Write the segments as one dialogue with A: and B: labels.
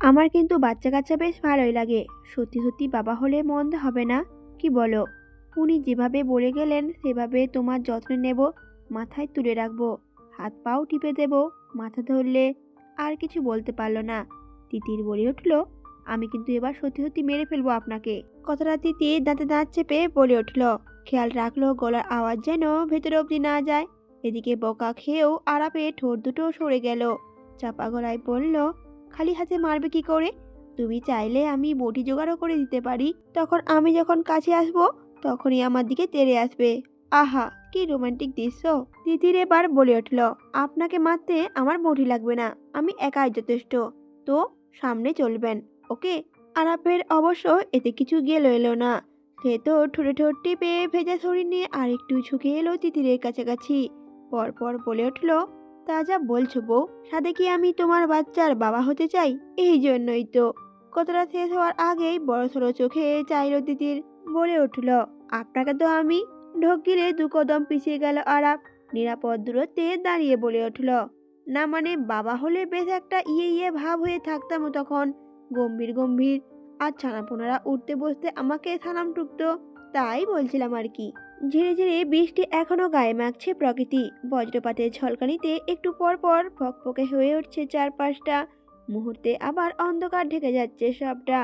A: আমার কিন্তু বাচ্চা কাচ্চা বেশ ভালোই লাগে। সত্যি সত্যি বাবা হলে মন্দ হবে না, কি বলো? উনি যেভাবে বলে গেলেন সেভাবে তোমার যত্ন নেব, মাথায় তুলে রাখবো, হাত পাও টিপে দেব। মাথা ধরলে আর কিছু বলতে পারলো না। তিতির বলে উঠল, আমি কিন্তু এবার সত্যি সত্যি মেরে ফেলবো আপনাকে। কথাটা তিতির দাঁতে দাঁত চেপে বলে উঠল। খেয়াল রাখলো গলার আওয়াজ যেন ভেতরে অবধি না যায়। এদিকে বকা খেয়েও আরাপে ঠোঁট দুটো সরে গেল। চাপা গলায় বলল, খালি হাতে মারবে কি করে? তুমি চাইলে আমি বটি জোগাড়ও করে দিতে পারি। তখন আমি যখন কাছে আসবো তখনই আমার দিকে তেড়ে আসবে। আহা, কি রোমান্টিক দৃশ্য! তিতির এবার বলে উঠল, আপনাকে মারতে আমার বটি লাগবে না, আমি একাই যথেষ্ট। তো সামনে চলবেন, ওকে? আরাফের অবশ্য এতে কিছু গেল এলো না। সে তো ঠোঁটে ঠোঁট টিপে ভেজা শরীর নিয়ে আরেকটু ঝুঁকে এলো তিতিরের কাছাকাছি। পরপর বলে উঠল, তা যা বলছো বউ, সাথে কি আমি তোমার বাচ্চার বাবা হতে চাই? এই জন্যই তো। কথাটা শেষ হওয়ার আগেই বড়সড় চোখে চাইল তিতির। বলে উঠল, আপনাকে তো আমি। ঢোক গিলে দু কদম পিছিয়ে গেল আরাপ। নিরাপদ দূরত্বে দাঁড়িয়ে বলে উঠল, না মানে বাবা হলে বেশ একটা ইয়ে ইয়ে ভাব হয়ে থাকতাম তখন, গম্ভীর গম্ভীর। আর ছানাপোনারা উঠতে বসতে আমাকে সালাম টুকতো, তাই বলছিলাম আর কি। ঝিরে ঝিরে বৃষ্টি এখনো গায়ে মাখছে প্রকৃতি। বজ্রপাতের ঝলকানিতে একটু পর পর ফকফকে হয়ে উঠছে চারপাশটা। মুহূর্তে আবার অন্ধকার ঢেকে যাচ্ছে সবটা।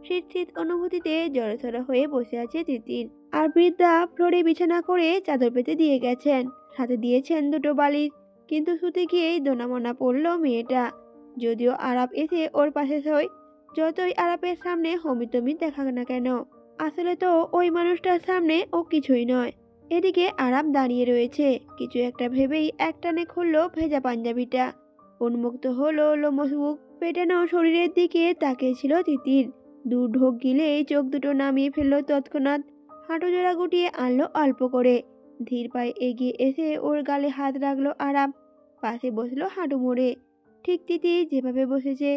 A: শীত শীত অনুভূতিতে জড়সড় হয়ে বসে আছে তিতির। আর বৃদ্ধা ফ্লোরে বিছানা করে চাদর পেতে দিয়ে গেছেন, সাথে দিয়েছেন দুটো বালিশ। কিন্তু শুতে গিয়েই দোনামোনা পড়ল মেয়েটা। যদিও আরাপ এসে ওর পাশে শোয়, যতই আরাপের সামনে হমিতমি দেখা না কেন, আসলে তো ওই মানুষটার সামনে ও কিছুই নয়। এদিকে আরাপ দাঁড়িয়ে রয়েছে, কিছু একটা ভেবেই একটানে খুলল ভেজা পাঞ্জাবিটা। উন্মুক্ত হলো লোমশবুক পেটানো শরীরের দিকে তাকিয়েছিল তিতির। দু ঢোক গিলেই চোখ দুটো নামিয়ে ফেললো তৎক্ষণাৎ। হাঁটু জোড়া গুটিয়ে আনলো অল্প করে। ধীর পায়ে এগিয়ে এসে ওর গালে হাত রাখলো আরাপ। পাশে বসলো হাঁটু মুড়ে, ঠিক তিতির যেভাবে বসেছে।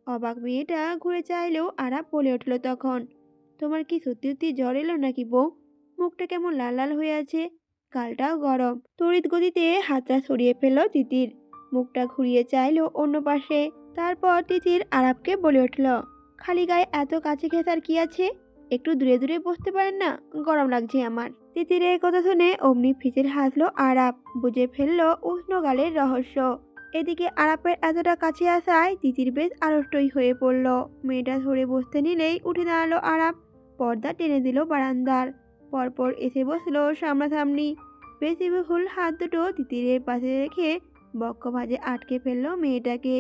A: অবাক মেয়েটা ঘুরে চাইলেও আরাপ বলে উঠল তখন, তোমার কি সত্যি সত্যি জ্বর এলো নাকি বউ? মুখটা কেমন লাল লাল হয়ে আছে, গালটাও গরম। তড়িৎ গতিতে হাতটা সরিয়ে ফেলল তিতির। মুখটা ঘুরিয়ে চাইলো অন্য পাশে। তারপর তিতির আরাপকে বলে উঠল, খালি গায়ে এত কাছে ঘেঁষার কি আছে? একটু দূরে দূরে বসতে পারেন না, গরম লাগছে আমার। তিতিরের কথা শুনে অমনি ফিচের হাসলো আরাপ, বুঝে ফেললো উষ্ণ গালের রহস্য। এদিকে আরাপের এতটা কাছে আসায় তিতির বেশ আড়ষ্টই হয়ে পড়ল। মেয়েটা ধরে বসতে নিলেই উঠে দাঁড়ালো আরাপ। পর্দা টেনে দিল বারান্দার। পরপর এসে বসলো সামনাসামনি। পেশিবহুল হাত দুটো তিতিরের পাশে রেখে বক্ষ ভাঁজে আটকে ফেললো মেয়েটাকে।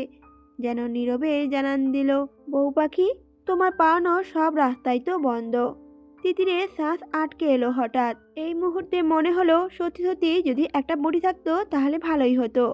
A: যেন নীরবে জানান দিল, বউ পাখি, তোমার পাওয়ানো সব রাস্তাই তো বন্ধ। তিতিরের শ্বাস আটকে এলো হঠাৎ। এই মুহূর্তে মনে হলো সত্যি সত্যি যদি একটা বডি থাকতো তাহলে ভালোই হতো।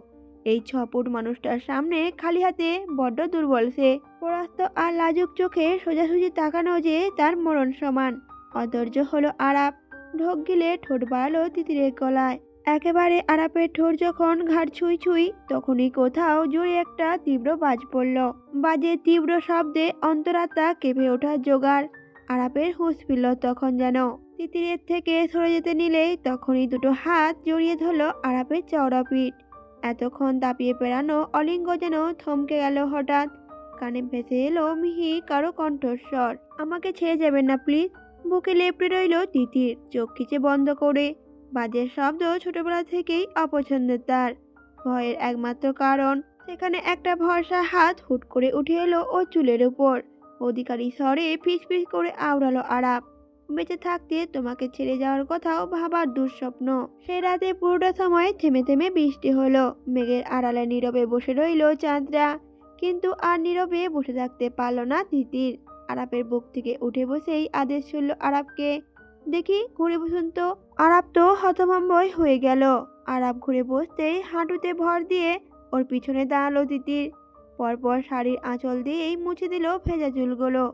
A: এই 6 ফুট মানুষটার সামনে খালি হাতে বড্ড দুর্বল সে। পরাস্ত আর লাজুক চোখে সোজাসুজি তাকানো যে তার মরণ সমান। অধৈর্য হলো আরাপ। ঢোক গিলে ঠোঁট বাড়ালো তিতিরের গলায়। একেবারে আরাপের ঠোঁট যখন ঘাড় ছুঁই ছুঁই, তখনই কোথাও জোরে একটা তীব্র বাজ পড়ল। বাজে তীব্র শব্দে অন্তরাত্মা কেঁপে ওঠার জোগাড়। আরাপের হুঁশ ফিরল তখন যেন। তিতিরের থেকে সরে যেতে নিলেই তখনই দুটো হাত জড়িয়ে ধরল আরাপের চওড়া পিঠ। এতক্ষণ দাপিয়ে পেরানো অলিঙ্গ যেন থমকে গেল হঠাৎ। কানে ভেসে এলো মিহি কারো কণ্ঠস্বর, আমাকে ছেড়ে যাবেন না প্লিজ। বুকে লেপড়ে রইল তিতির, চোখ খিচে বন্ধ করে। বাজের শব্দ ছোটবেলা থেকেই অপছন্দের তার। ভয়ের একমাত্র কারণ, সেখানে একটা ভরসা হাত হুট করে উঠে এলো ও চুলের উপর। অধিকারী স্বরে ফিসফিস করে আওড়ালো আরাপ, বেঁচে থাকতে তোমাকে ছেড়ে যাওয়ার কথাও ভাবার দুঃস্বপ্ন। সে রাতে পুরোটা সময় থেমে থেমে বৃষ্টি হলো। মেঘের আড়ালে নীরবে বসে রইল চাঁদরা। কিন্তু আর নীরবে বসে থাকতে পারল না তিতির। আরাপের বুক থেকে উঠে বসেই আদেশ ছুড়ল আরাপকে, দেখি ঘুরে বসুন তো। আরাপ তো হতভম্বই হয়ে গেল। আরাপ ঘুরে বসতেই হাঁটুতে ভর দিয়ে ওর পিছনে দাঁড়ালো তিতির। পরপর শাড়ির আঁচল দিয়েই মুছে দিল ভেজা চুলগুলো।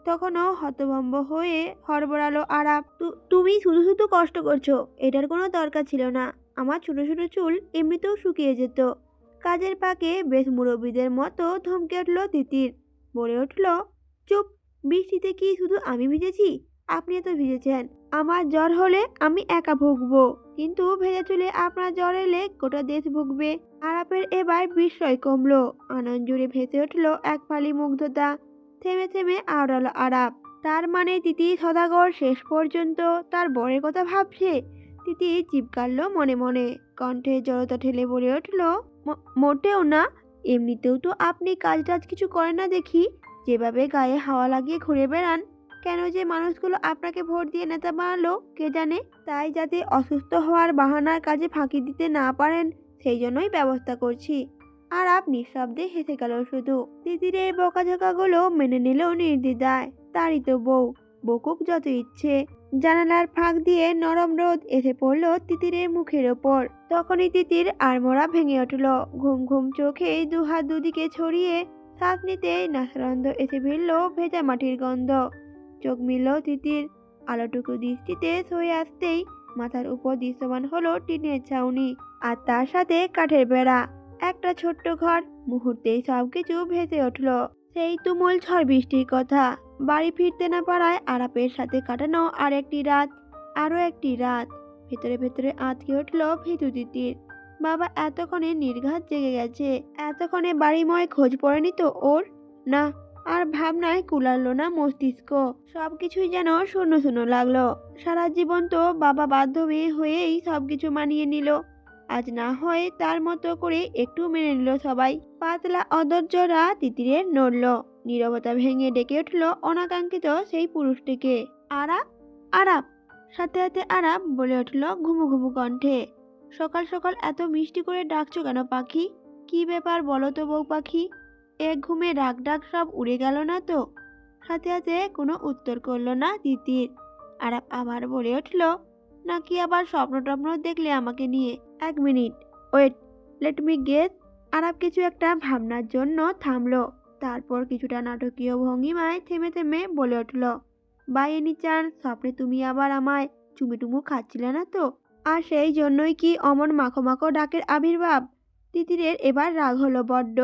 A: তখনও হতভম্ব হয়ে হড়বড়ালো আরাপ, তুমি শুধু শুধু কষ্ট করছো, এটার কোনো দরকার ছিল না। আমার ছোট ছোট চুল এমনিতেও শুকিয়ে যেত। কাজের পাকে বেশ মুরব্বীদের মতো ধমকে উঠল তিতির। বলে উঠল, চুপ, বৃষ্টিতে কি শুধু আমি ভিজেছি? আপনি তো ভিজেছেন, আমার জ্বর হলে আমি একা ভুগবো, কিন্তু ভেজা চুলে আপনার জ্বর এলে গোটা দেশ ভুগবে। আরাপের এবার বিস্ময় কমলো, আনন্দ জুড়ে ভেসে উঠলো এক ফালি মুগ্ধতা। থেমে থেমে আওড়ালো আরাপ। তার মানে তিতি সদাগর শেষ পর্যন্ত তার বরের কথা ভাবছে। তিতি জিভ কাটল মনে মনে, কণ্ঠে জড়তা ঠেলে বলে উঠল, মোটেও না। এমনিতেও তো আপনি কাজ টাজ কিছু করেন না দেখি, যেভাবে গায়ে হাওয়া লাগিয়ে ঘুরে বেড়ান। কেন যে মানুষগুলো আপনাকে ভোট দিয়ে নেতা বানালো কে জানে। তাই যাতে অসুস্থ হওয়ার বাহানার কাজে ফাঁকি দিতে না পারেন, সেই জন্যই ব্যবস্থা করছি। আর আপনি নিঃশব্দে হেসে গেল শুধু। তিতির এই বকাঝকাগুলো মেনে নিলেও নির্দ্বিধায়, তারই তো বউ, বকুক যত ইচ্ছে। জানালার ফাঁক দিয়ে নরম রোদ এসে পড়ল তিতিরের মুখের ওপর। তখনই তিতির আড়মোড়া ভেঙে উঠল। ঘুম ঘুম চোখে দুহাত দুদিকে ছড়িয়ে শ্বাস নিতে নাসারন্ধ এসে ভিড়ল ভেজা মাটির গন্ধ। চোখ মিলল তিতির, আলোটুকু দৃষ্টিতে সয়ে আসতেই মাথার উপর দৃশ্যমান হলো টিনের ছাউনি, আর তার সাথে কাঠের বেড়া। একটা ছোট্ট ঘর। মুহূর্তেই সবকিছু ভেসে উঠল। সেই তুমুল ঝড় বৃষ্টির কথা, বাড়ি ফিরতে না পারায় আরাপের সাথে কাটানো আরেকটি রাত, আরো একটি রাত। ভেতরে ভেতরে আঁতকে উঠল ভীতু তিতির। বাবা এতক্ষণে নির্ঘাত জেগে গেছে, এতক্ষণে বাড়িময় খোঁজ পড়েনি তো ওর? না, আর ভাবনায় কুলালো না মস্তিষ্ক। সবকিছুই যেন শূন্য শূন্য লাগলো। সারা জীবন তো বাবা বাধ্য মেয়ে হয়েই সবকিছু মানিয়ে নিল, আজ না হয় তার মতো করে একটু মেনে নিল সবাই। পাতলা অধৈর্যরা তিতিরের নড়ল। নীরবতা ভেঙে ডেকে উঠল অনাকাঙ্ক্ষিত সেই পুরুষটিকে। আরাপ, আরাপ। সাথে সাথে আরাপ বলে উঠল ঘুমু ঘুমু কণ্ঠে, সকাল সকাল এত মিষ্টি করে ডাকছো কেন পাখি? কি ব্যাপার বলো তো বউ পাখি? এক ঘুমে ডাক ডাক সব উড়ে গেল না তো? সাথে সাথে কোনো উত্তর করলো না তিতির। আরাপ আবার বলে উঠল, নাকি আবার স্বপ্ন টপ্ন দেখলে আমাকে নিয়ে? এক minute, wait, let me guess. আরাপ কিছু একটা ভাবনার জন্য থামলো, তারপর কিছুটা নাটকীয় ভঙ্গিমায় থেমে থেমে বলে উঠল, বাই এনি চান্স স্বপ্নে তুমি আবার আমায় চুমুটুমু খাচ্ছিলে না তো? আর সেই জন্যই কি অমন মাখো মাখো ডাকের আবির্ভাব? তিতিরের এবার রাগ হলো বড্ড।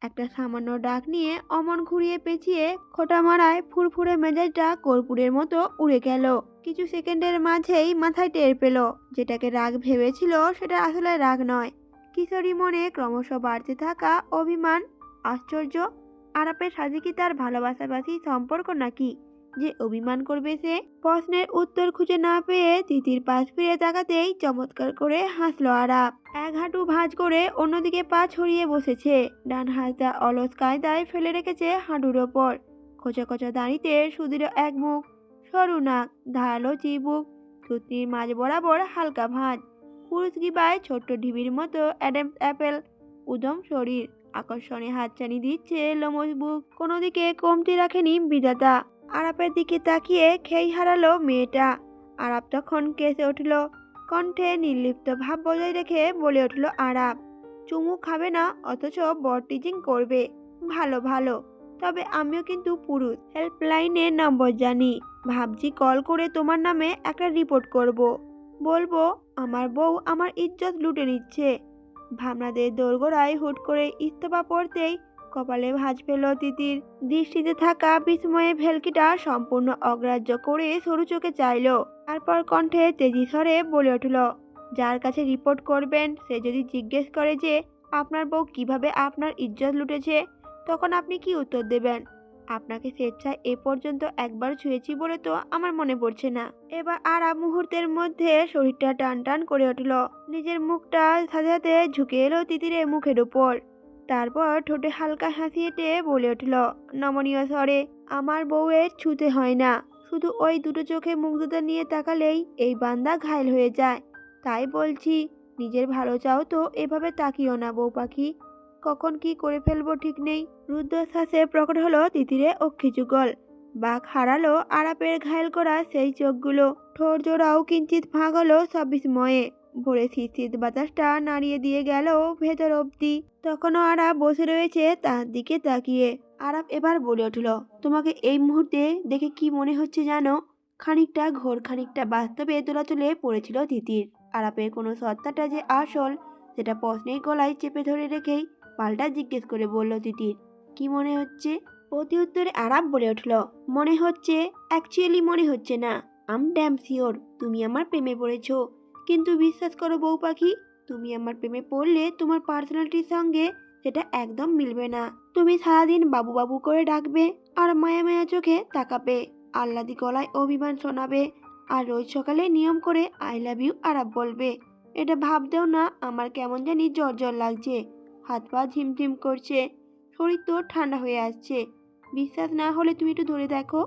A: একটা সামান্য ডাক নিয়ে অমন ঘুরিয়ে পেঁচিয়ে খোঁটা মারায় ফুরফুরে মেজাজটা কর্পূরের মতো উড়ে গেল। কিছু সেকেন্ডের মাঝেই মাথায় টের পেল, যেটাকে রাগ ভেবেছিল সেটা আসলে রাগ নয়। কিশোরী মনে ক্রমশ বাড়তে থাকা অভিমান। আশ্চর্য, আরাপের সাথে কি তার ভালোবাসাবাসী সম্পর্ক নাকি যে অভিমান করবে সে? প্রশ্নের উত্তর খুঁজে না পেয়ে তিতির পাশ ফিরে তাকাতেই চমৎকার করে হাসলো আরাপ। এক হাঁটু ভাঁজ করে অন্যদিকে পা ছড়িয়ে বসেছে, ডান হাতটা অলস কায়দায় ফেলে রেখেছে হাঁটুর ওপর। খোঁচা খোঁচা দাঁড়িতে সুদৃঢ় এক মুখ, সরু নাক, ধারালো চিবুক, থুতনির মাঝ বরাবর হালকা ভাঁজ, পুরুষ গিবায় ছোট্ট ঢিবির মতো অ্যাডামস অ্যাপেল, উদম শরীর, আকর্ষণে হাতছানি দিচ্ছে লোমশ বুক। কোনো দিকে কমতি রাখেনি বিধাতা। আরাপের দিকে তাকিয়ে খেই হারালো মেয়েটা। আরাপ তখন কেসে উঠল, কণ্ঠে নির্লিপ্ত ভাব বজায় রেখে বলে উঠল আরাপ, চুমু খাবে না অথচ বর টিচিং করবে? ভালো ভালো, তবে আমিও কিন্তু পুরুষ, হেল্পলাইনের নম্বর জানি। ভাবছি কল করে তোমার নামে একটা রিপোর্ট করব। বলবো আমার বউ আমার ইজ্জত লুটে নিচ্ছে। ভাবনাদের দোরগোড়ায় হুট করে ইস্তফা পড়তেই কপালে ভাঁজ ফেল তিতির। দৃষ্টিতে থাকা বিস্ময়ে ভেলকিটা সম্পূর্ণ অগ্রাহ্য করে সরু চোখে চাইল। তারপর কণ্ঠে তেজি স্বরে বলে উঠল, যার কাছে রিপোর্ট করবেন সে যদি জিজ্ঞেস করে যে আপনার বউ কিভাবে আপনার ইজ্জত লুটেছে, তখন আপনি কি উত্তর দেবেন? আপনাকে স্বেচ্ছায় এ পর্যন্ত একবার ছুঁয়েছি বলে তো আমার মনে পড়ছে না। এবার আরাম মুহূর্তের মধ্যে শরীরটা টান টান করে উঠল। নিজের মুখটা সাথে সাথে ঝুঁকে এলো তিতিরের মুখের উপর। তারপর ঠোঁটে হালকা হাসি এঁটে বলে উঠল নমনীয় স্বরে, আমার বউয়ের ছুতে হয় না, শুধু ওই দুটো চোখে মুগ্ধতা নিয়ে তাকালেই এই বান্দা ঘায়ল হয়ে যায়। তাই বলছি, নিজের ভালো চাও তো এভাবে তাকিও না বউ পাখি, কখন কি করে ফেলবো ঠিক নেই। রুদ্ধশ্বাসে প্রকট হলো তিতিরে অক্ষি যুগল। বাঘ হারালো আরাপের ঘায়ল করা সেই চোখগুলো। ঠোঁট জোড়াও কিঞ্চিত ফাঁক হলো সব বিস্ময়ে। ভোরে শীত বাতাসটা নাড়িয়ে দিয়ে গেল ভেতর অবধি। তখনও আরাপ বসে রয়েছে তার দিকে তাকিয়ে। আরাপ এবার বলে উঠল, তোমাকে এই মুহূর্তে দেখে কি মনে হচ্ছে জানো? খানিকটা ঘোর খানিকটা বাস্তবে দোলাচলে পড়েছিল তিতির। আরাপের কোনো সত্তাটা যে আসল, সেটা প্রশ্নের গলায় চেপে ধরে রেখেই পাল্টা জিজ্ঞেস করে বলল তিতির, কি মনে হচ্ছে? প্রতি উত্তরে আরাব বলে উঠল, মনে হচ্ছে, অ্যাকচুয়ালি মনে হচ্ছে না, আম ড্যাম শিওর তুমি আমার প্রেমে পড়েছ। কিন্তু বিশ্বাস করো বউ পাখি, তুমি আমার প্রেমে পড়লে তোমার পার্সোনালিটির সঙ্গে সেটা একদম মিলবে না। তুমি সারাদিন বাবু বাবু করে ডাকবে আর মায়া মায়া চোখে তাকাবে, আহ্লাদি গলায় অভিমান শোনাবে, আর রোজ সকালে নিয়ম করে আই লাভ ইউ আরাব বলবে। এটা ভাবতেও না আমার কেমন জানি জ্বর জ্বর লাগছে, হাত পা ঝিমঝিম করছে, শরীর তো ঠান্ডা হয়ে আসছে। বিশ্বাস না হলে তুমি একটু ধরে দেখো।